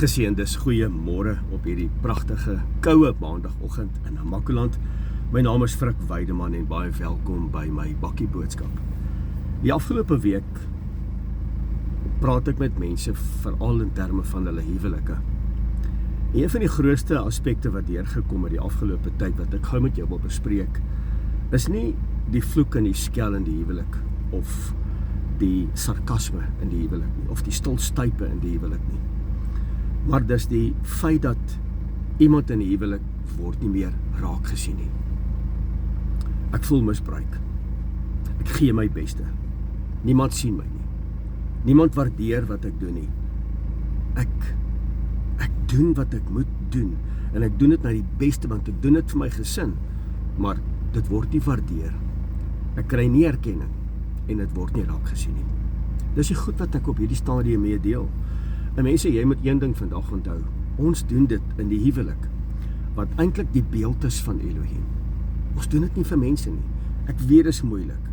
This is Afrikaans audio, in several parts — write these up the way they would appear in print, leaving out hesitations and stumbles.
Geseëndes goeiemôre op hierdie pragtige, koue maandagoggend in Namakoland. My naam is Frik Weideman en baie welkom by my bakkie boodskap. Die afgelope week praat ek met mense veral in terme van hulle huwelike. Een van die grootste aspekte wat deurgekom het die afgelope tyd wat ek gou met jou wil bespreek, is nie die vloek en die skel in die huwelik of die sarkasme in die huwelik nie, of die stilstype in die huwelik nie. Maar dis die feit dat iemand in die huwelik word nie meer raak gesien nie. Ek voel misbruik. Ek gee my beste. Niemand sien my nie. Niemand waardeer wat ek doen nie. Ek doen wat ek moet doen en ek doen dit na die beste want ek doen dit vir my gesin, maar dit word nie waardeer. Ek kry nie erkenning en dit word nie raak gesien nie. Dis die goed wat ek op hierdie stadium mee deel. En mense, jy moet een ding vandag onthou. Ons doen dit in die huwelik, wat eintlik die beeld is van Elohim. Ons doen dit nie vir mense nie. Ek weet dit is moeilik.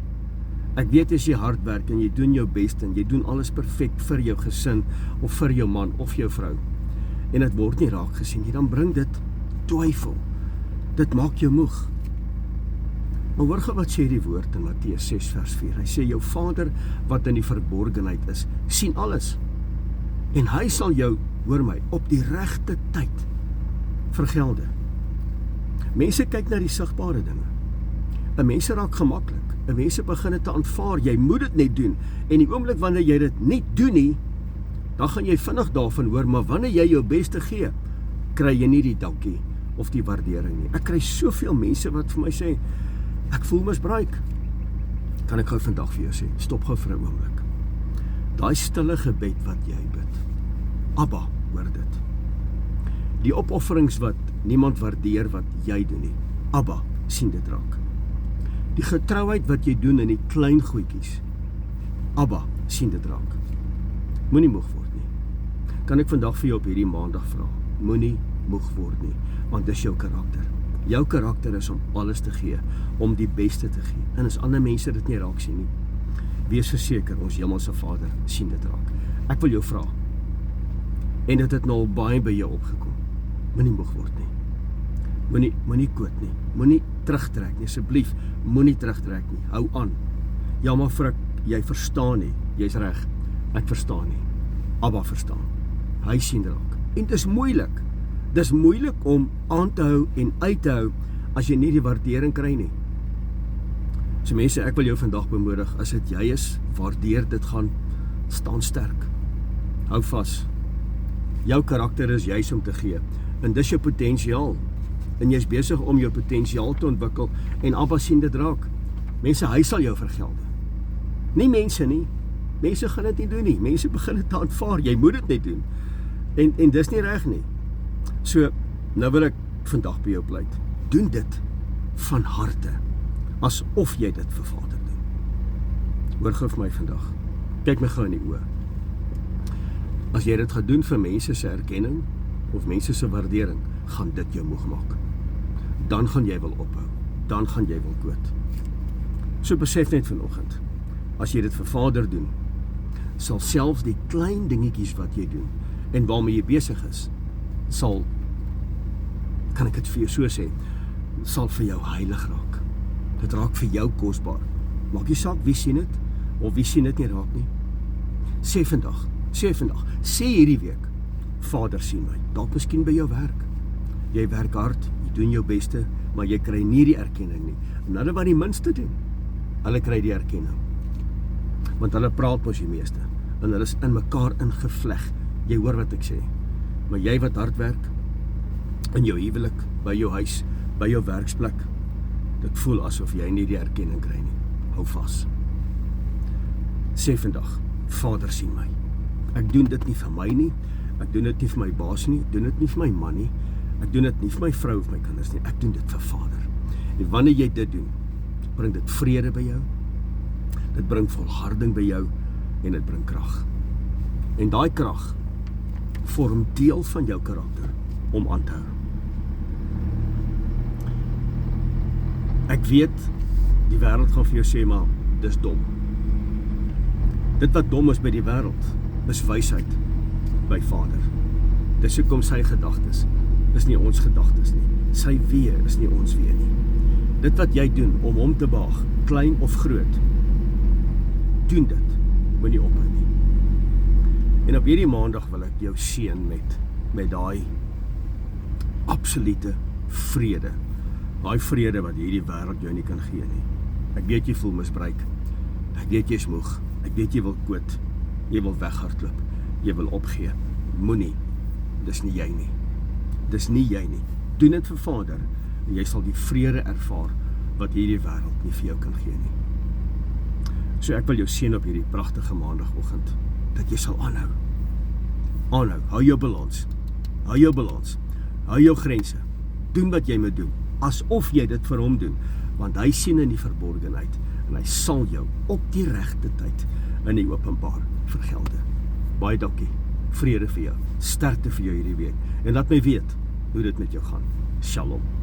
Ek weet as jy hard werk en jy doen jou beste en jy doen alles perfek vir jou gesin of vir jou man of jou vrou en dit word nie raak gesien nie, dan bring dit twyfel. Dit maak jou moeg. Maar hoor gou wat sê die woord in Matteus 6 vers 4. Hy sê jou Vader wat in die verborgenheid is, sien alles. En hy sal jou, hoor my, op die regte tyd vergelde. Mense kyk na die sigbare dinge. En mense raak gemaklik. En mense begin dit te aanvaar. Jy moet dit net doen. En die oomblik wanneer jy dit nie doen nie, dan gaan jy vinnig daarvan hoor, maar wanneer jy jou beste gee, kry jy nie die dankie of die waardering nie. Ek kry soveel mense wat vir my sê, ek voel misbruik. Kan ek gou vandag vir jou sê, stop gou vir 'n oomblik. Daai stille gebed wat jy bid. Abba, hoor dit. Die opofferings wat niemand waardeer wat jy doen nie. Abba, sien dit raak. Die getrouheid wat jy doen in die klein goedjies. Abba, sien dit raak. Moenie moeg word nie. Kan ek vandag vir jou op hierdie maandag vra? Moenie moeg word nie, want dis jou karakter. Jou karakter is om alles te gee, om die beste te gee. En as ander mense dit nie raak sien nie, wees verseker, ons hemelse Vader sien dit raak. Ek wil jou vra, en dit het nou al baie by jou opgekom, moenie moeg word nie. Moenie koot nie. Moenie terugtrek nie, asseblief. Moenie terugtrek nie. Hou aan. Ja, maar Frik, jy verstaan nie. Jy's reg. Ek verstaan nie. Abba verstaan. Hy sien raak. En dit is moeilik. Dis moeilik om aan te hou en uit te hou as jy nie die waardering kry nie. So mense, ek wil jou vandag bemoedig, as dit jy is, waardeer dit, gaan staan sterk. Hou vas. Jou karakter is juis om te gee. En dis jou potensiaal. En jy's besig om jou potensiaal te ontwikkel en Abba sien dit raak. Mense, hy sal jou vergelde. Nie mense nie. Mense gaan dit nie doen nie. Mense begin dit te aanvaar. Jy moet dit net doen. En dis nie reg nie. So, nou wil ek vandag by jou pleit. Doen dit van harte. Asof jy dit vir Vader doen. Hoor gou vir my vandag. Kyk my gou in die oë. As jy dit gaan doen vir mense se erkenning of mense se waardering, gaan dit jou moeg maak. Dan gaan jy wil ophou. Dan gaan jy wil koot. So besef net vanoggend, as jy dit vir Vader doen, sal selfs die klein dingetjies wat jy doen en waarmee jy besig is, sal, kan ek dit vir jou so sê, sal vir jou heilig raak. Dit raak vir jou kosbaar. Maak nie saak wie sien dit of wie sien dit nie raak nie. Sê vandag, sê hierdie week, Vader sien my, dalk miskien by jou werk. Jy werk hard, jy doen jou beste, maar jy kry nie die erkenning nie. En hulle wat die minste doen, hulle kry die erkenning. Want hulle praat mos die meeste, en hulle is in mekaar ingevleg. Jy hoor wat ek sê. Maar jy wat hard werk, in jou huwelik, by jou huis, by jou werksplek, dit voel asof jy nie die erkenning kry nie. Hou vas. Sê vandag, Vader sien my. Ek doen dit nie vir my nie, ek doen dit nie vir my baas nie, ek doen dit nie vir my man nie, ek doen dit nie vir my vrou of my kinders nie, ek doen dit vir Vader. En wanneer jy dit doen, bring dit vrede by jou, dit bring volharding by jou, en dit bring krag. En daai krag vorm deel van jou karakter om aan te hou. Ek weet, die wêreld gaan vir jou sê, maar dis dom. Dit wat dom is by die wêreld, is wysheid by Vader. Dis hoekom sy gedagtes is nie ons gedagtes nie. Sy weë is nie ons weë nie. Dit wat jy doen om hom te behaag, klein of groot, doen dit, moenie ophou nie. En op hierdie maandag wil ek jou seën met daai absolute vrede. Daai vrede wat hierdie wêreld jou nie kan gee nie. Ek weet jy voel misbruik. Ek weet jy is moeg. Ek weet jy wil quit. Jy wil weghardloop. Jy wil opgee. Moenie. Dis nie jy nie. Dis nie jy nie. Doen dit vir Vader en jy sal die vrede ervaar wat hierdie wêreld nie vir jou kan gee nie. So ek wil jou seën op hierdie pragtige maandagoggend dat jy sal aanhou. Aanhou. Hou jou balans. Hou jou balans. Hou jou grense. Doen wat jy moet doen. Asof jy dit vir hom doen. Want hy sien in die verborgenheid en hy sal jou op die regte tyd in die openbaar vergelde. Baie dankie. Vrede vir jou. Sterkte vir jou hierdie week. En laat my weet hoe dit met jou gaan. Shalom.